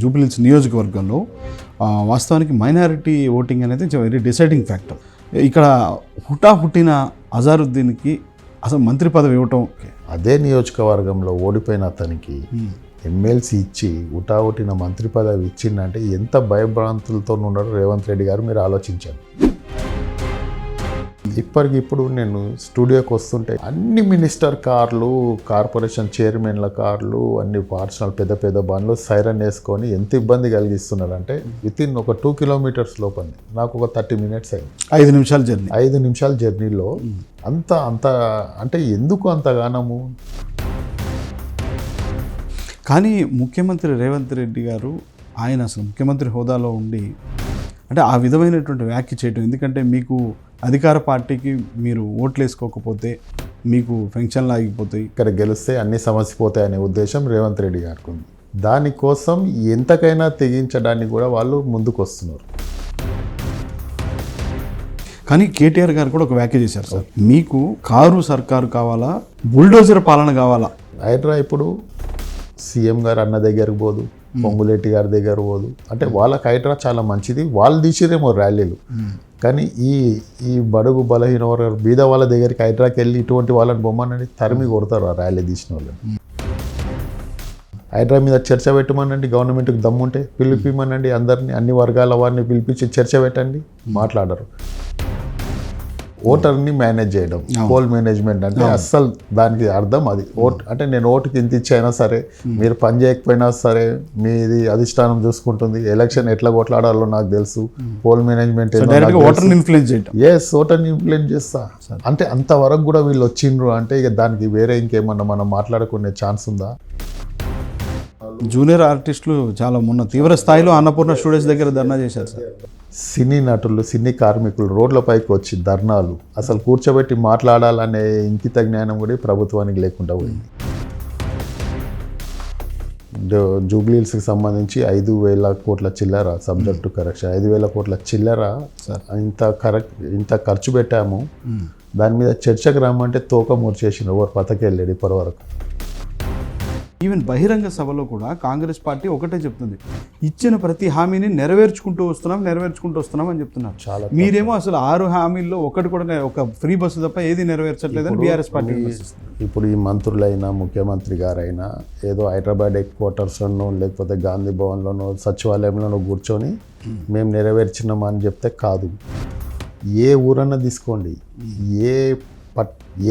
జూబ్లీహిల్స్ నియోజకవర్గంలో వాస్తవానికి minority voting అనేది వెరీ డిసైడింగ్ ఫ్యాక్టర్. ఇక్కడ హుటాహుట్టిన అజారుద్దీన్కి అసలు మంత్రి పదవి ఇవ్వటం, అదే నియోజకవర్గంలో ఓడిపోయిన అతనికి ఎమ్మెల్సీ ఇచ్చి హుటాహుటిన మంత్రి పదవి ఇచ్చిందంటే ఎంత భయభ్రాంతులతో ఉన్నాడు రేవంత్ రెడ్డి గారు, మీరు ఆలోచించండి. ఇప్పటికిప్పుడు నేను స్టూడియోకి వస్తుంటే అన్ని మినిస్టర్ కార్లు, కార్పొరేషన్ చైర్మన్ల కార్లు, అన్ని పర్సనల్ పెద్ద పెద్ద బండ్లు సైరన్ వేసుకొని ఎంత ఇబ్బంది కలిగిస్తున్నారంటే వితిన్ ఒక 2 కిలోమీటర్స్ లోపల నాకు ఒక 30 మినిట్స్ అయింది. 5 నిమిషాల జర్నీ. 5 నిమిషాల జర్నీలో అంత అంటే ఎందుకు అంతగానము? కానీ ముఖ్యమంత్రి రేవంత్ రెడ్డి గారు ఆయన అసలు ముఖ్యమంత్రి హోదాలో ఉండి అంటే ఆ విధమైనటువంటి వ్యాఖ్య చేయటం, ఎందుకంటే మీకు అధికార పార్టీకి మీరు ఓట్లు వేసుకోకపోతే మీకు పెన్షన్లు ఆగిపోతాయి, ఇక్కడ గెలిస్తే అన్ని సమస్య పోతాయి అనే ఉద్దేశం రేవంత్ రెడ్డి గారికి ఉంది. దానికోసం ఎంతకైనా తెగించడానికి కూడా వాళ్ళు ముందుకు వస్తున్నారు. కానీ కేటీఆర్ గారు కూడా ఒక వ్యాఖ్య చేశారు సార్, మీకు కారు సర్కారు కావాలా, బుల్డోజర్ పాలన కావాలా? హైడ్రా ఇప్పుడు సీఎం గారు అన్న దగ్గరకు పోదు, పొంగులేటి గారి దగ్గర పోదు. అంటే వాళ్ళకి హైడ్రా చాలా మంచిది, వాళ్ళు తీసిరేమో ర్యాలీలు. కానీ ఈ బడుగు బలహీన వర్గాలు బీద వాళ్ళ దగ్గరికి హైడ్రాకి వెళ్ళి ఇటువంటి వాళ్ళని బొమ్మనని తరిమి కొడతారు ఆ ర్యాలీ తీసిన వాళ్ళని. హైడ్రా మీద చర్చ పెట్టమనండి, గవర్నమెంట్కి దమ్ముంటే పిలిపిమనండి, అందరినీ అన్ని వర్గాల వారిని పిలిపించి చర్చ పెట్టండి, మాట్లాడరు. ఓటర్ని మేనేజ్ చేయడం, పోల్ మేనేజ్మెంట్ అంటే అస్సలు దానికి అర్థం అది. అంటే నేను ఓటుకి ఇంత ఇచ్చైనా సరే, మీరు పని చేయకపోయినా సరే మీది అధిష్టానం చూసుకుంటుంది, ఎలక్షన్ ఎట్లా కొట్లాడాలో నాకు తెలుసు, పోల్ మేనేజ్మెంట్ ఓటర్ని ఇన్ఫ్లుయెన్స్ చేయడం. ఓటర్ని ఇన్ఫ్లుయెన్స్ చేస్తా అంటే అంతవరకు కూడా వీళ్ళు వచ్చిండ్రు అంటే ఇక దానికి వేరే ఇంకేమన్నా మనం మాట్లాడుకునే ఛాన్స్ ఉందా? జూనియర్ ఆర్టిస్టులు చాలా మొన్న తీవ్ర స్థాయిలో అన్నపూర్ణ స్టూడియోస్ దగ్గర ధర్నా చేశారు సార్. సినీ నటులు, సినీ కార్మికులు రోడ్లపైకి వచ్చి ధర్నాలు, అసలు కూర్చోబెట్టి మాట్లాడాలనే ఇంకిత జ్ఞానం కూడా ప్రభుత్వానికి లేకుండా పోయింది. జూబ్లీహిల్స్కి సంబంధించి 5,000 కోట్ల చిల్లర సబ్జెక్టు కరెక్షన్, 5,000 కోట్ల చిల్లర ఇంత ఖర్చు పెట్టాము. దాని మీద చర్చకు రమ్మంటే తోక మూర్చేసిన ఎవరు పతకెళ్ళాడు ఇప్పటి వరకు. ఈవెన్ బహిరంగ సభలో కూడా కాంగ్రెస్ పార్టీ ఒకటే చెప్తుంది, ఇచ్చిన ప్రతి హామీని నెరవేర్చుకుంటూ వస్తున్నాం అని చెప్తున్నారు. చాలా మీరేమో అసలు 6 హామీల్లో ఒకటి కూడా, ఒక ఫ్రీ బస్సు తప్ప ఏది నెరవేర్చట్లేదని బీఆర్ఎస్ పార్టీ. ఇప్పుడు ఈ మంత్రులైనా ముఖ్యమంత్రి గారైనా ఏదో హైదరాబాద్ హెడ్ క్వార్టర్స్లోనో లేకపోతే గాంధీ భవన్లోనో సచివాలయంలోనో కూర్చొని మేము నెరవేర్చినామా అని చెప్తే కాదు. ఏ ఊరన్నా తీసుకోండి,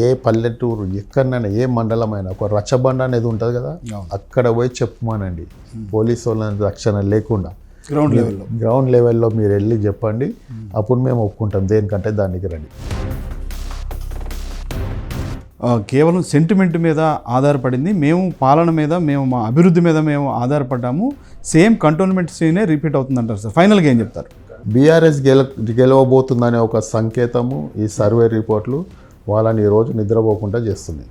ఏ పల్లెటూరు ఎక్కడైనా, ఏ మండలమైనా ఒక రచ్చబండ అనేది ఉంటుంది కదా, అక్కడ పోయి చెప్పమానండి. పోలీసు వాళ్ళ రక్షణ లేకుండా గ్రౌండ్ లెవెల్లో మీరు వెళ్ళి చెప్పండి, అప్పుడు మేము ఒప్పుకుంటాం, దేనికంటే దానికి రండి. కేవలం సెంటిమెంట్ మీద ఆధారపడింది, మేము పాలన మీద, మేము మా అభివృద్ధి మీద మేము ఆధారపడ్డాము, సేమ్ కంటోన్మెంట్ సీనే రిపీట్ అవుతుందంటారు సార్. ఫైనల్గా ఏం చెప్తారు? బీఆర్ఎస్ గెలవబోతుందనే ఒక సంకేతము ఈ సర్వే రిపోర్ట్లు వాళ్ళని ఈరోజు నిద్రపోకుండా చేస్తుంది.